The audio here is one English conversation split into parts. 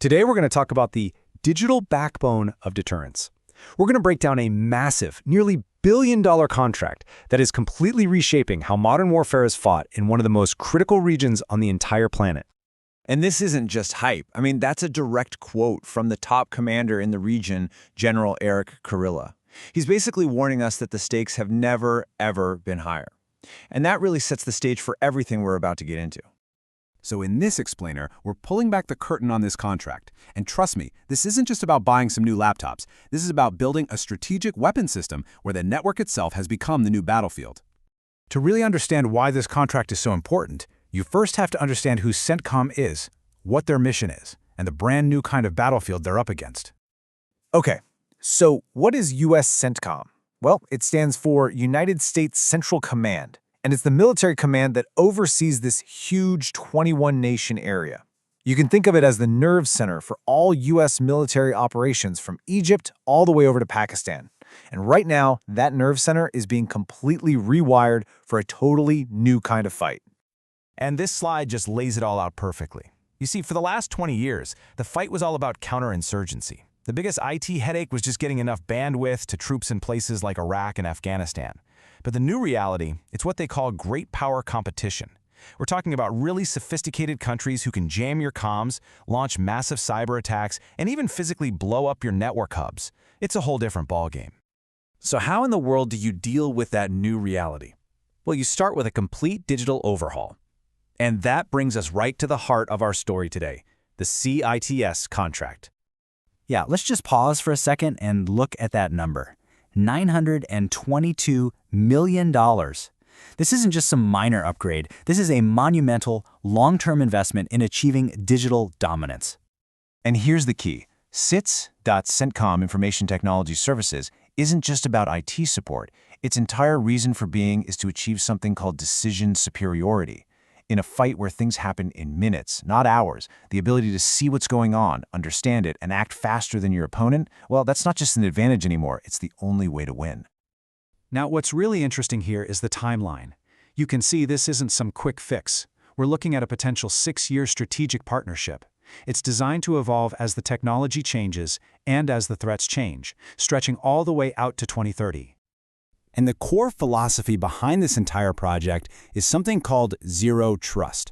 Today we're going to talk about the digital backbone of deterrence. We're going to break down a massive, nearly billion-dollar contract that is completely reshaping how modern warfare is fought in one of the most critical regions on the entire planet. And this isn't just hype. I mean, that's a direct quote from the top commander in the region, General Eric Kurilla. He's basically warning us that the stakes have never, ever been higher. And that really sets the stage for everything we're about to get into. So in this explainer, we're pulling back the curtain on this contract. And trust me, this isn't just about buying some new laptops. This is about building a strategic weapon system where the network itself has become the new battlefield. To really understand why this contract is so important, you first have to understand who CENTCOM is, what their mission is, and the brand new kind of battlefield they're up against. Okay, so what is U.S. CENTCOM? Well, it stands for United States Central Command, and it's the military command that oversees this huge 21-nation area. You can think of it as the nerve center for all U.S. military operations from Egypt all the way over to Pakistan. And right now, that nerve center is being completely rewired for a totally new kind of fight. And this slide just lays it all out perfectly. You see, for the last 20 years, the fight was all about counterinsurgency. The biggest IT headache was just getting enough bandwidth to troops in places like Iraq and Afghanistan. But the new reality, it's what they call great power competition. We're talking about really sophisticated countries who can jam your comms, launch massive cyber attacks, and even physically blow up your network hubs. It's a whole different ballgame. So how in the world do you deal with that new reality? Well, you start with a complete digital overhaul. And that brings us right to the heart of our story today, the CITS contract. Yeah, let's just pause for a second and look at that number. $922 million. This isn't just some minor upgrade. This is a monumental, long-term investment in achieving digital dominance. And here's the key. CITS.CENTCOM Information Technology Services isn't just about IT support. Its entire reason for being is to achieve something called decision superiority. In a fight where things happen in minutes, not hours, the ability to see what's going on, understand it, and act faster than your opponent, well, that's not just an advantage anymore, it's the only way to win. Now, what's really interesting here is the timeline. You can see this isn't some quick fix. We're looking at a potential 6-year strategic partnership. It's designed to evolve as the technology changes and as the threats change, stretching all the way out to 2030. And the core philosophy behind this entire project is something called zero trust.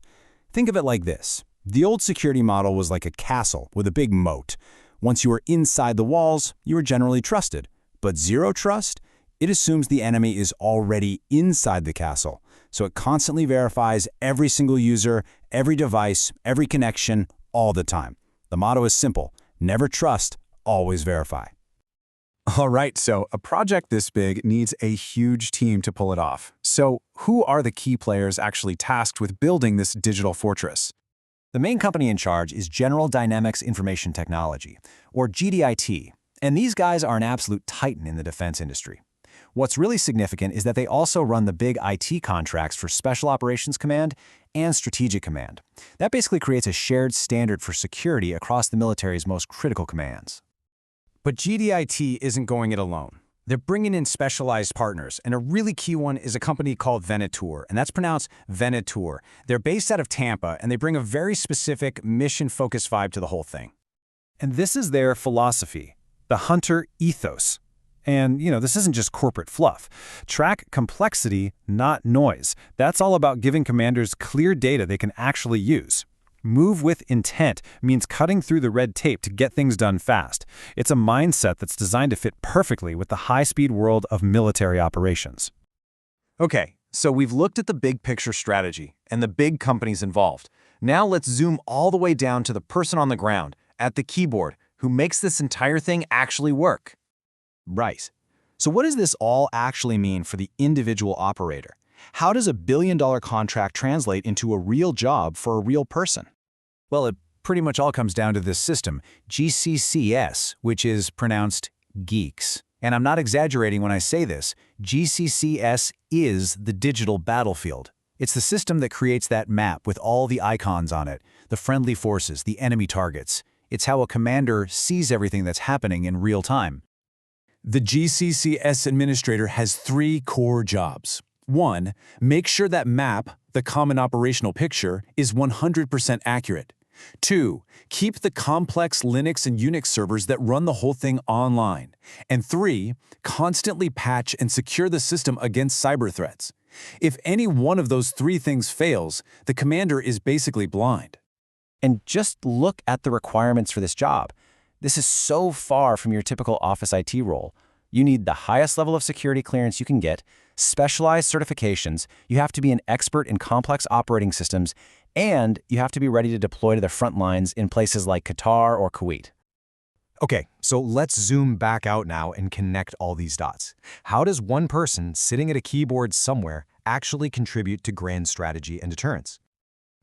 Think of it like this. The old security model was like a castle with a big moat. Once you were inside the walls, you were generally trusted. But zero trust? It assumes the enemy is already inside the castle. So it constantly verifies every single user, every device, every connection, all the time. The motto is simple. Never trust, always verify. All right, so a project this big needs a huge team to pull it off. So who are the key players actually tasked with building this digital fortress? The main company in charge is General Dynamics Information Technology, or GDIT, and these guys are an absolute titan in the defense industry. What's really significant is that they also run the big IT contracts for Special Operations Command and Strategic Command. That basically creates a shared standard for security across the military's most critical commands. But GDIT isn't going it alone. They're bringing in specialized partners, and a really key one is a company called Venator, and that's pronounced Venator. They're based out of Tampa, and they bring a very specific mission-focused vibe to the whole thing. And this is their philosophy, the hunter ethos. And, this isn't just corporate fluff. Track complexity, not noise. That's all about giving commanders clear data they can actually use. Move with intent means cutting through the red tape to get things done fast. It's a mindset that's designed to fit perfectly with the high-speed world of military operations. Okay, so we've looked at the big picture strategy and the big companies involved. Now let's zoom all the way down to the person on the ground, at the keyboard, who makes this entire thing actually work. Right. So what does this all actually mean for the individual operator? How does a billion-dollar contract translate into a real job for a real person? Well, it pretty much all comes down to this system, GCCS, which is pronounced Geeks. And I'm not exaggerating when I say this. GCCS is the digital battlefield. It's the system that creates that map with all the icons on it, the friendly forces, the enemy targets. It's how a commander sees everything that's happening in real time. The GCCS Administrator has 3 core jobs. 1, make sure that map, the common operational picture, is 100% accurate. 2. Keep the complex Linux and Unix servers that run the whole thing online. And 3. Constantly patch and secure the system against cyber threats. If any one of those 3 things fails, the commander is basically blind. And just look at the requirements for this job. This is so far from your typical office IT role. You need the highest level of security clearance you can get, specialized certifications, you have to be an expert in complex operating systems, and you have to be ready to deploy to the front lines in places like Qatar or Kuwait. Okay, so let's zoom back out now and connect all these dots. How does one person sitting at a keyboard somewhere actually contribute to grand strategy and deterrence?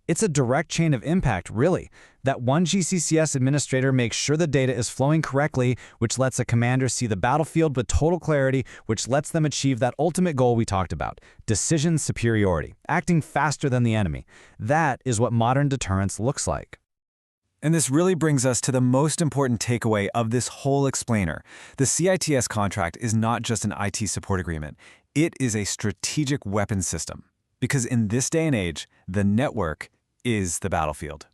It's a direct chain of impact, really. That one GCCS administrator makes sure the data is flowing correctly, which lets a commander see the battlefield with total clarity, which lets them achieve that ultimate goal we talked about, decision superiority, acting faster than the enemy. That is what modern deterrence looks like. And this really brings us to the most important takeaway of this whole explainer. The CITS contract is not just an IT support agreement. It is a strategic weapons system. Because in this day and age, the network is the battlefield.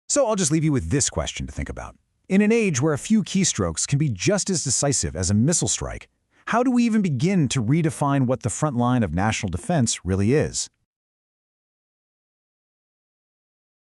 So I'll just leave you with this question to think about. In an age where a few keystrokes can be just as decisive as a missile strike, how do we even begin to redefine what the front line of national defense really is?